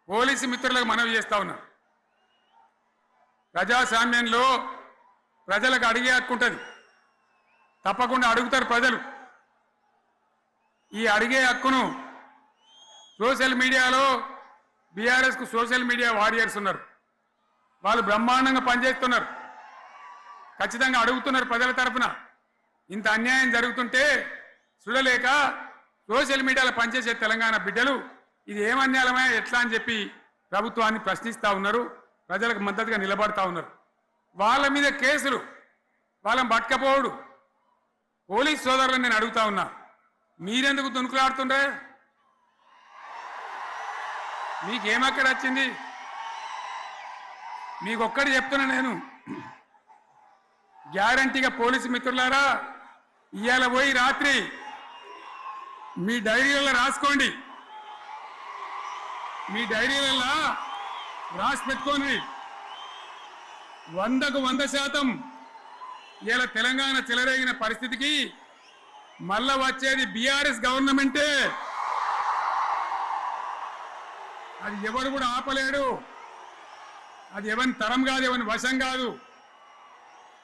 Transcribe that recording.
Police మిత్రులకు మనవి చేస్తా ఉన్నా. ప్రజాస్వామ్యంలో ప్రజలకు అడిగే హక్కు ఉంటుంది, తప్పకుండా అడుగుతారు ప్రజలు. ఈ అడిగే హక్కును సోషల్ మీడియాలో బీఆర్ఎస్కు సోషల్ మీడియా వారియర్స్ ఉన్నారు, వాళ్ళు బ్రహ్మాండంగా పనిచేస్తున్నారు, ఖచ్చితంగా అడుగుతున్నారు ప్రజల తరఫున. ఇంత అన్యాయం జరుగుతుంటే చూడలేక సోషల్ మీడియాలో పనిచేసే తెలంగాణ బిడ్డలు ఇది ఏమన్యాయమే ఎట్లా అని చెప్పి ప్రభుత్వాన్ని ప్రశ్నిస్తూ ఉన్నారు, ప్రజలకు మద్దతుగా నిలబడతా ఉన్నారు. వాళ్ళ మీద కేసులు, వాళ్ళని పట్టుకపోవడు. పోలీస్ సోదరులను నేను అడుగుతా ఉన్నా, మీరెందుకు దునుకులాడుతుండ్రే? మీకేమక్కడ వచ్చింది? మీకు ఒక్కటి చెప్తున్నా నేను, గ్యారంటీగా పోలీసు మిత్రులారా, ఇవాళ పోయి రాత్రి మీ డైరీలలో రాసుకోండి, మీ డైరీలలో రాసి పెట్టుకోండి. 100కు 100% ఇలా తెలంగాణ చెలరేగిన పరిస్థితికి మళ్ళా వచ్చేది బీఆర్ఎస్ గవర్నమెంటే. అది ఎవరు కూడా ఆపలేడు. అది ఎవరి తరం కాదు, ఎవరి వశం కాదు.